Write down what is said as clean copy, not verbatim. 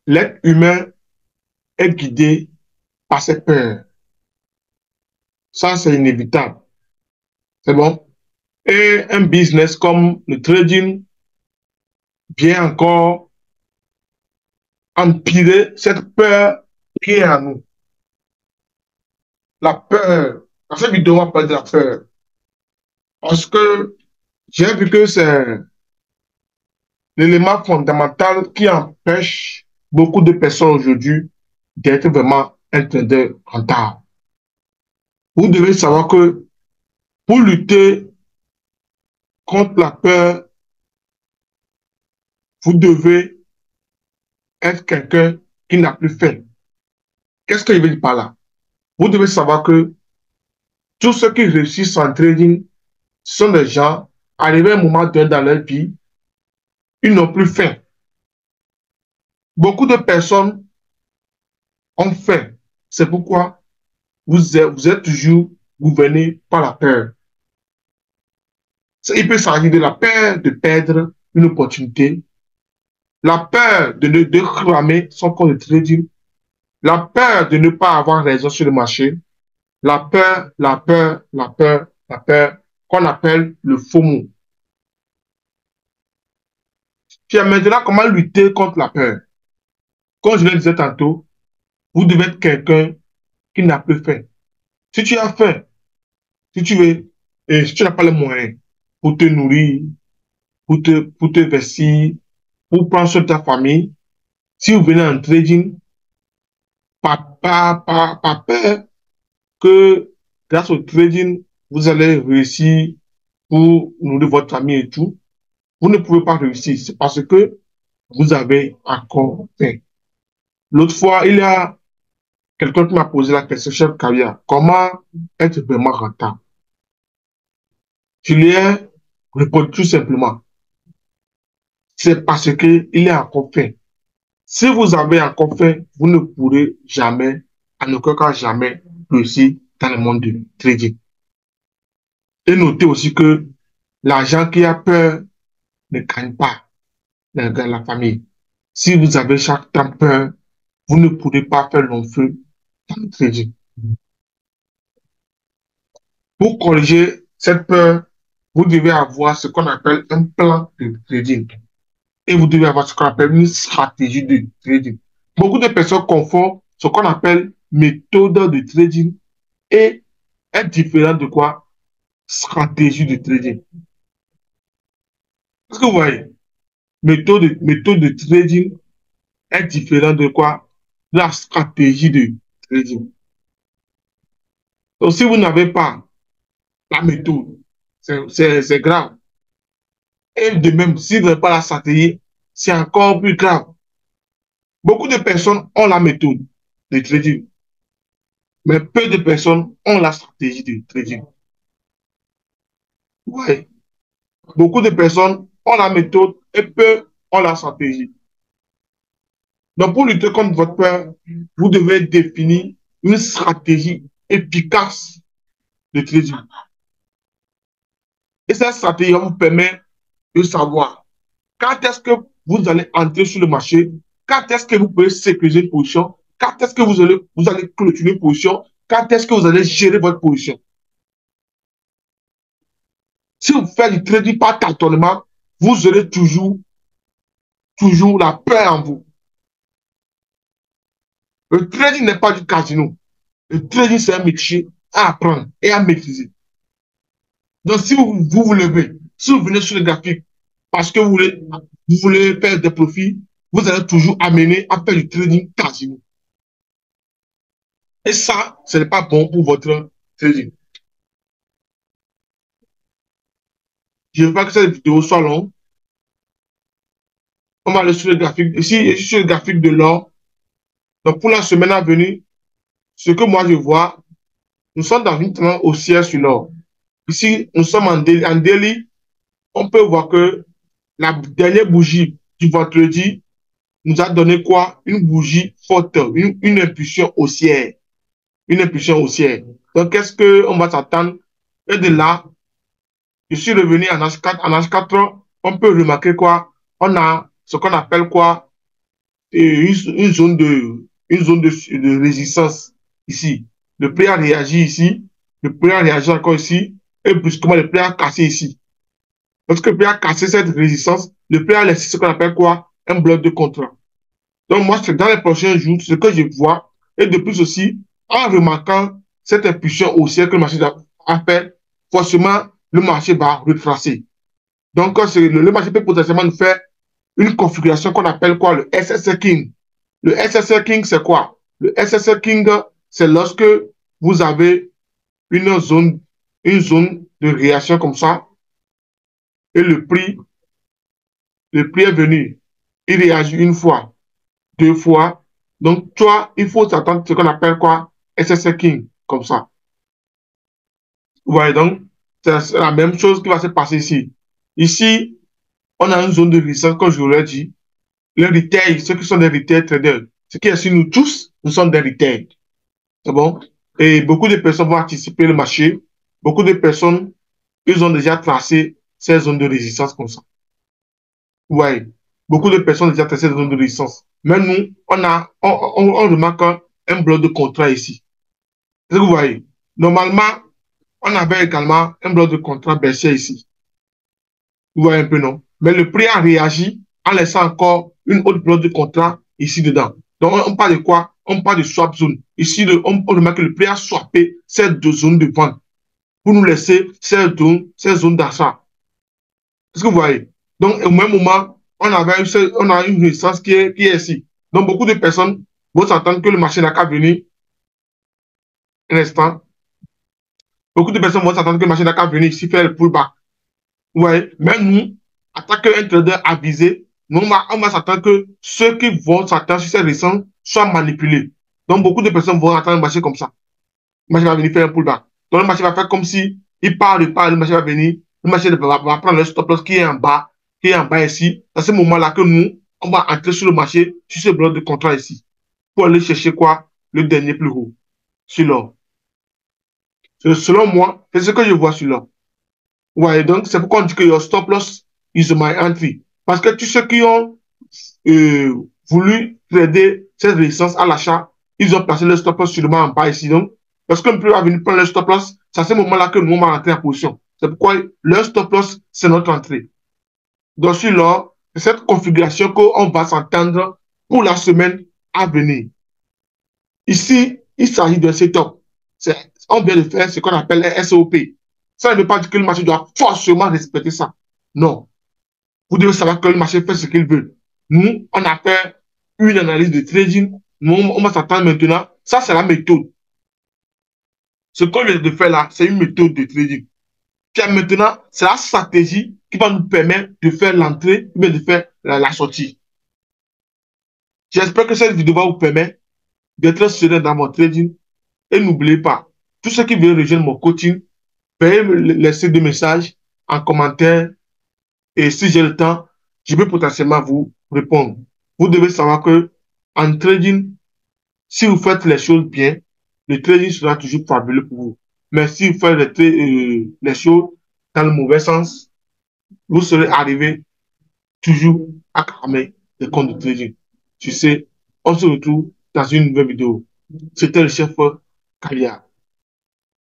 l'être humain est guidé par ses peurs. Ça, c'est inévitable. C'est bon? Et un business comme le trading vient encore empirer cette peur qui est en nous. La peur. Dans cette vidéo, on va parler de la peur. Parce que j'ai vu que c'est l'élément fondamental qui empêche beaucoup de personnes aujourd'hui d'être vraiment un trader rentable. Vous devez savoir que pour lutter contre la peur, vous devez être quelqu'un qui n'a plus faim. Qu'est-ce que je veux dire par là? Vous devez savoir que tous ceux qui réussissent en trading sont des gens, arrivés à un moment donné dans leur vie, ils n'ont plus faim. Beaucoup de personnes ont faim. C'est pourquoi vous êtes toujours gouverné par la peur. Il peut s'agir de la peur de perdre une opportunité, la peur de cramer son compte de trading, la peur de ne pas avoir raison sur le marché, la peur, la peur, la peur, la peur, qu'on appelle le FOMO. Puis maintenant, comment lutter contre la peur? Comme je le disais tantôt, vous devez être quelqu'un qui n'a plus faim. Si tu as faim, si tu veux, et si tu n'as pas les moyens pour te nourrir, pour te vestir, pour prendre soin de ta famille, si vous venez en trading, pas peur que grâce au trading, vous allez réussir pour nourrir votre famille et tout, vous ne pouvez pas réussir. C'est parce que vous avez encore faim. L'autre fois, il y a quelqu'un qui m'a posé la question, chef Kavia, comment être vraiment rentable? Je lui ai répondu tout simplement. C'est parce qu'il est encore faim. Si vous avez encore faim, vous ne pourrez jamais, en aucun cas jamais, réussir dans le monde du trading. Et notez aussi que l'argent qui a peur ne gagne pas dans la famille. Si vous avez chaque temps peur, vous ne pourrez pas faire long feu dans le trading. Pour corriger cette peur, vous devez avoir ce qu'on appelle un plan de trading. Et vous devez avoir ce qu'on appelle une stratégie de trading. Beaucoup de personnes confondent ce qu'on appelle méthode de trading et est différent de quoi? Stratégie de trading. Est-ce que vous voyez? Méthode de trading est différent de quoi? De la stratégie de trading. Donc, si vous n'avez pas la méthode, c'est grave. Et de même, si vous n'avez pas la stratégie, c'est encore plus grave. Beaucoup de personnes ont la méthode de trading, mais peu de personnes ont la stratégie de trading. Ouais. Beaucoup de personnes ont la méthode et peu ont la stratégie. Donc, pour lutter contre votre peur, vous devez définir une stratégie efficace de trading. Et cette stratégie vous permet de savoir quand est-ce que vous allez entrer sur le marché, quand est-ce que vous pouvez sécuriser une position, quand est-ce que vous allez clôturer une position, quand est-ce que vous allez gérer votre position. Si vous faites du trading par tâtonnement, vous aurez toujours la peur en vous. Le trading n'est pas du casino. Le trading, c'est un métier à apprendre et à maîtriser. Donc, si vous levez, si vous venez sur le graphique parce que vous voulez faire des profits, vous allez toujours amener à faire du trading casino. Et ça, ce n'est pas bon pour votre trading. Je ne veux pas que cette vidéo soit longue. On va aller sur le graphique. Ici, je suis sur le graphique de l'or. Donc, pour la semaine à venir, ce que moi je vois, nous sommes dans une tendance haussière sur l'or. Ici, nous sommes en daily. On peut voir que la dernière bougie du vendredi nous a donné quoi? Une bougie forte, une impulsion haussière. Une impulsion haussière. Donc, qu'est-ce qu'on va s'attendre? Et de là, je suis revenu en H4. En H4, on peut remarquer quoi? On a ce qu'on appelle quoi? une zone de résistance ici. Le prix a réagi ici, le prix a réagi encore ici, et brusquement, le prix a cassé ici. Lorsque le prix a cassé cette résistance, le prix a laissé ce qu'on appelle quoi? Un bloc de contrat. Donc, moi, c'est dans les prochains jours, ce que je vois, et de plus aussi, en remarquant cette impulsion haussière que le marché a fait, forcément, le marché va retracer. Donc, le marché peut potentiellement nous faire une configuration qu'on appelle quoi? Le SSR King. Le SSR King, c'est quoi? Le SSR King, c'est lorsque vous avez une zone de réaction comme ça, et le prix est venu. Il réagit une fois, deux fois. Donc, toi, il faut s'attendre à ce qu'on appelle quoi? SSR King, comme ça. Vous voyez donc, c'est la même chose qui va se passer ici. Ici, on a une zone de résistance, comme je vous l'ai dit. Les retail, ceux qui sont des retail traders, ce qui est sur nous tous, nous sommes des retail. C'est bon? Et beaucoup de personnes vont anticiper le marché. Beaucoup de personnes, ils ont déjà tracé ces zones de résistance comme ça. Vous voyez? Beaucoup de personnes ont déjà tracé ces zones de résistance. Mais nous, on remarque un bloc de contrat ici. Est-ce que vous voyez? Normalement, on avait également un bloc de contrat baissier ici. Vous voyez un peu, non? Mais le prix a réagi en laissant encore une autre bloc de contrat ici dedans. Donc, on parle de quoi? On parle de swap zone. Ici, on remarque que le prix a swappé ces deux zones de vente pour nous laisser ces zones d'achat. Est-ce que vous voyez? Donc, au même moment, on a une résistance qui est ici. Donc, beaucoup de personnes vont s'attendre que le marché n'a qu'à venir. Un instant. Beaucoup de personnes vont s'attendre que le marché n'a qu'à venir ici faire le pullback. Ouais, mais nous, en tant qu'un trader avisé, nous, on va s'attendre que ceux qui vont s'attendre sur ces récents soient manipulés. Donc, beaucoup de personnes vont attendre le marché comme ça. Le marché va venir faire un pullback. Donc, le marché va faire comme si il part, le marché va venir, le marché va prendre le stop loss qui est en bas ici. À ce moment-là que nous, on va entrer sur le marché, sur ce bloc de contrat ici, pour aller chercher quoi? Le dernier plus haut, sur l'or. Selon moi, c'est ce que je vois sur l'or. Ouais, donc c'est pourquoi on dit que your stop loss is my entry. Parce que tous ceux qui ont voulu trader cette résistance à l'achat, ils ont placé le stop loss sûrement en bas ici. Donc, parce qu'on peut venir prendre le stop loss, c'est à ce moment-là que nous, on va rentrer en position. C'est pourquoi le stop loss, c'est notre entrée. Donc, sur l'or, c'est cette configuration qu'on va s'entendre pour la semaine à venir. Ici, il s'agit d'un setup. On vient de faire ce qu'on appelle un SOP. Ça ne veut pas dire que le marché doit forcément respecter ça. Non. Vous devez savoir que le marché fait ce qu'il veut. Nous, on a fait une analyse de trading. Nous, on va s'attendre maintenant. Ça, c'est la méthode. Ce qu'on vient de faire là, c'est une méthode de trading. Puis maintenant, c'est la stratégie qui va nous permettre de faire l'entrée ou bien de faire la sortie. J'espère que cette vidéo va vous permettre d'être serein dans mon trading. Et n'oubliez pas, tous ceux qui veulent rejoindre mon coaching, veuillez me laisser des messages en commentaire. Et si j'ai le temps, je peux potentiellement vous répondre. Vous devez savoir que en trading, si vous faites les choses bien, le trading sera toujours fabuleux pour vous. Mais si vous faites les choses dans le mauvais sens, vous serez arrivé toujours à cramer les comptes de trading. Tu sais, on se retrouve dans une nouvelle vidéo. C'était le chef Kalia.